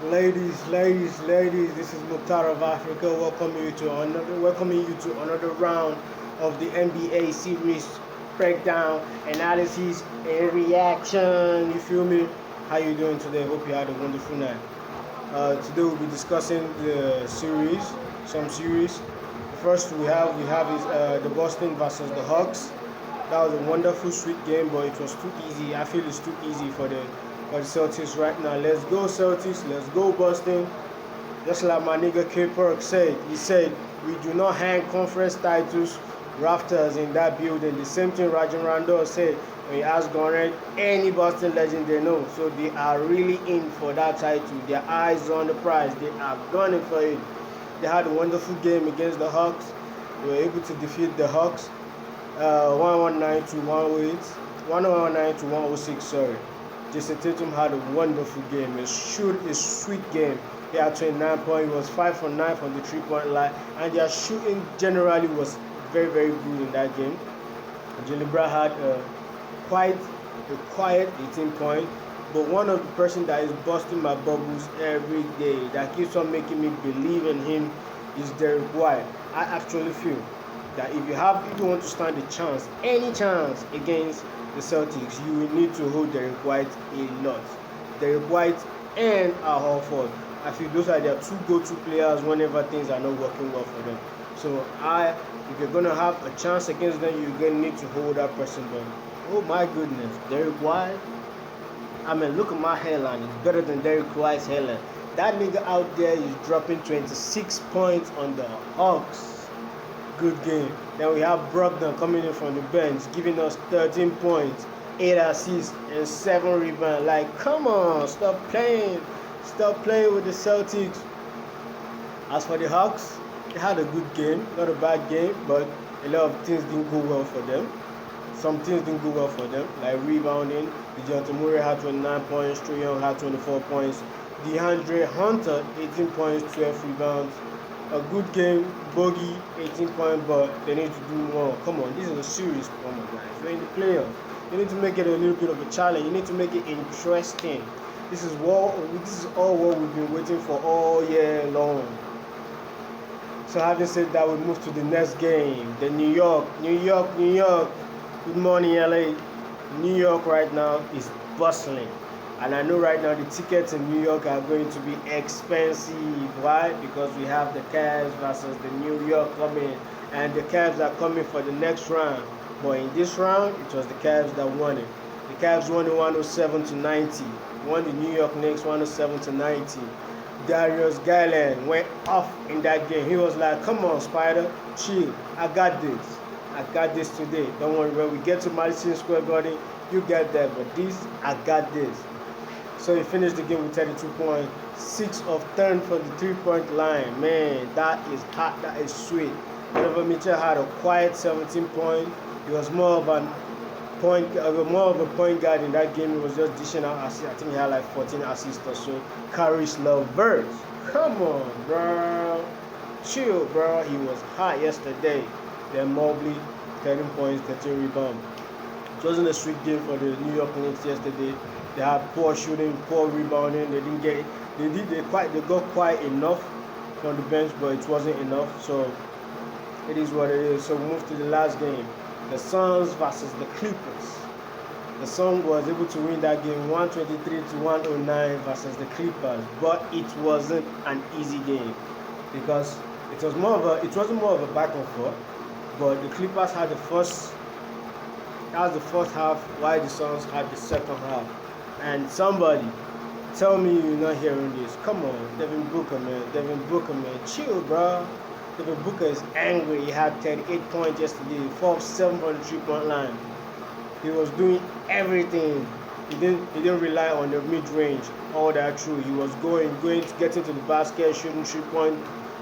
Ladies, this is Muktar of Africa. Welcoming you to another round of the NBA series breakdown, analysis, and reaction. You feel me? How you doing today? Hope you had a wonderful night. Today we'll be discussing some series. First we have is the Boston versus the Hawks. That was a wonderful, sweet game, but it was too easy. I feel it's too easy for the Celtics right now. Let's go Celtics. Let's go Boston. Just like my nigga K Perk said, he said we do not hang conference titles rafters in that building. The same thing Rajon Randall said when he asked Garland, any Boston legend they know. So they are really in for that title. Their eyes on the prize. They are gunning for it. They had a wonderful game against the Hawks. They were able to defeat the Hawks 119 to 108, 119 to 106. Sorry. Jason Tatum had a wonderful game, a sweet game. He had 29 points. He was 5 for 9 from the 3-point line, and their shooting generally was very, very good in that game. Jalen Brown had a quiet 18 points, but one of the person that is busting my bubbles every day, that keeps on making me believe in him, is Derek White. I actually feel that if you want to stand a chance, any chance against the Celtics, you will need to hold Derek White a lot. Derek White and Al Horford. I feel those are their two go-to players whenever things are not working well for them. So if you're gonna have a chance against them, you're gonna need to hold that person down. Oh my goodness, Derek White. I mean, look at my hairline. It's better than Derek White's hairline. That nigga out there is dropping 26 points on the Hawks. Good game. Then we have Brogdon coming in from the bench, giving us 13 points, 8 assists, and 7 rebounds. Like, come on, stop playing with the Celtics. As for the Hawks, they had a good game, not a bad game, but a lot of things didn't go well for them. Some things didn't go well for them, like rebounding. DeJounte Murray had 29 points, Trae Young had 24 points, DeAndre Hunter 18 points, 12 rebounds. A good game, Bogey 18 points, but they need to do more. Come on, this is a series, come on guys. You're in the playoff. You need to make it a little bit of a challenge. You need to make it interesting. This is all what we've been waiting for all year long. So having said that, we move to the next game. The New York. Good morning, LA. New York right now is bustling. And I know right now the tickets in New York are going to be expensive. Why? Because we have the Cavs versus the New York coming. And the Cavs are coming for the next round. But in this round, it was the Cavs that won it. The Cavs won it 107 to 90. Won the New York Knicks 107 to 90. Darius Garland went off in that game. He was like, come on, Spider, chill. I got this today. Don't worry, when we get to Madison Square Garden, you get that. But I got this. So he finished the game with 32 points, 6 of 10 from the 3-point line. Man, that is hot. That is sweet. Donovan Mitchell had a quiet 17 points. He was more of a point guard in that game. He was just dishing out assists. I think he had like 14 assists or so. Caris LeVert, come on, bro, chill, bro. He was hot yesterday. Then Mobley, 13 points, 13 rebounds. It wasn't a sweet game for the New York Knicks yesterday. They had poor shooting, poor rebounding. They got quite enough from the bench, but it wasn't enough. So it is what it is. So we move to the last game. The Suns versus the Clippers. The Suns was able to win that game 123 to 109 versus the Clippers, but it wasn't an easy game because it wasn't more of a back and forth. But the Clippers had the first half, while the Suns had the second half. And somebody tell me you're not hearing this. Come on, Devin Booker, man, chill, bro. Devin Booker is angry. He had 38 points yesterday, 4 of 7 from the 3-point line. He was doing everything. He didn't rely on the mid-range. All that true. He was going to get into the basket, shooting 3-point,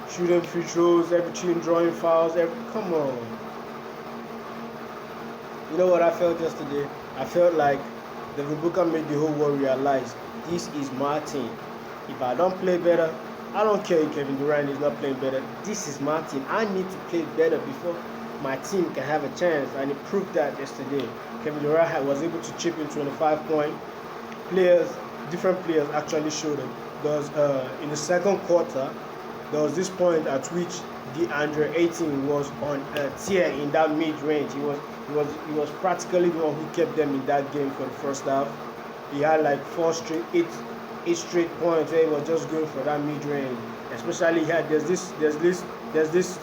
shooting free throws, everything, drawing fouls. Come on. You know what I felt yesterday? I felt like Devin Booker made the whole world realize this is my team. If I don't play better, I don't care if Kevin Durant is not playing better. This is my team. I need to play better before my team can have a chance. And he proved that yesterday. Kevin Durant was able to chip in 25 points. Different players actually showed him there was in the second quarter, there was this point at which the under 18 was on a tear in that mid range. He was practically the one who kept them in that game for the first half. He had like eight straight points where he was just going for that mid range. Especially there's this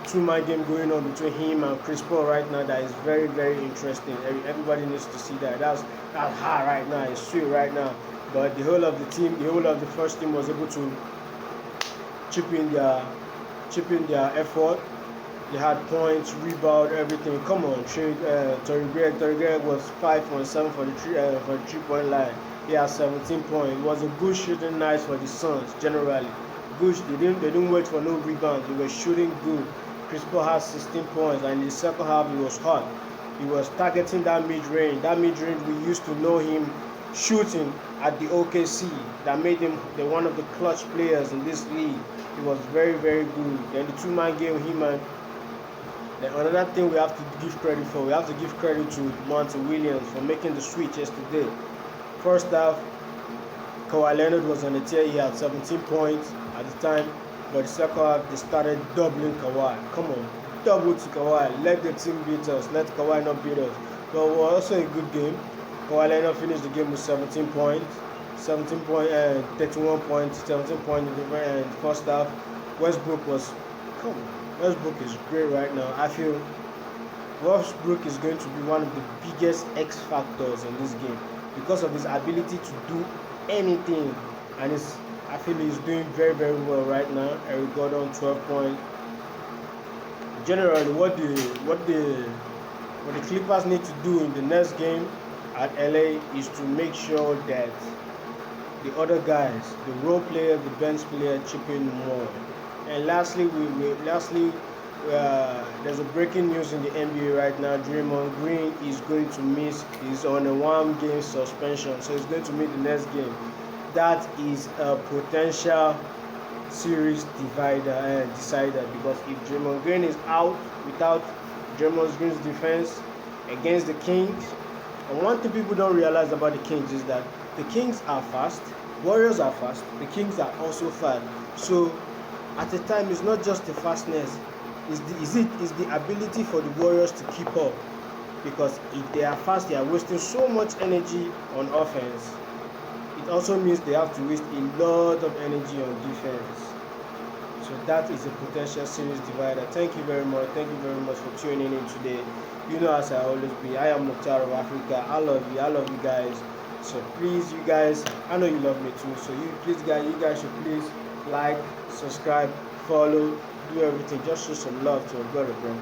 two-man game going on between him and Chris Paul right now that is very, very interesting. Everybody needs to see that. That's hard right now. It's sweet right now. But the whole of the team, the whole of the first team was able to chip in their effort. They had points, rebound, everything. Come on, Torrey Gregg was 5 on 7 for the 3-point line. He had 17 points. It was a good shooting night for the Suns generally. Good. They didn't wait for no rebounds. They were shooting good. Chris Paul had 16 points, and in the second half he was hot. He was targeting that mid range. That mid range we used to know him shooting at the OKC. That made him one of the clutch players in this league. He was very, very good. Then the two-man game, him and then another thing we have to give credit for, we have to give credit to Monty Williams for making the switch yesterday. First half, Kawhi Leonard was on the tear. He had 17 points at the time. But the second half, they started doubling Kawhi. Come on, double to Kawhi. Let the team beat us. Let Kawhi not beat us. But it was also a good game. Kawhi Leonard finished the game with 17 points, 31 points, 17 points in the first half. Westbrook is great right now. I feel Westbrook is going to be one of the biggest X factors in this game because of his ability to do anything, and I feel he's doing very, very well right now. Eric Gordon 12 points. Generally, what the Clippers need to do in the next game at LA is to make sure that the other guys, the role players, the bench player, chip in more. And lastly, there's a breaking news in the NBA right now. Draymond Green is going to miss. He's on a 1-game suspension, so he's going to miss the next game. That is a potential series decider, because if Draymond Green is out without Draymond Green's defense against the Kings, and one thing people don't realize about the Kings is that the Kings are fast, Warriors are fast, the Kings are also fast. So at the time, it's not just the fastness, it's the ability for the Warriors to keep up, because if they are fast, they are wasting so much energy on offense. It also means they have to waste a lot of energy on defense. So that is a potential series divider. Thank you very much. Thank you very much for tuning in today. You know, as I always be, I am Muktar of Africa. I love you guys. So please, you guys, I know you love me too. So you guys should please like, subscribe, follow, do everything. Just show some love to a brother, bro.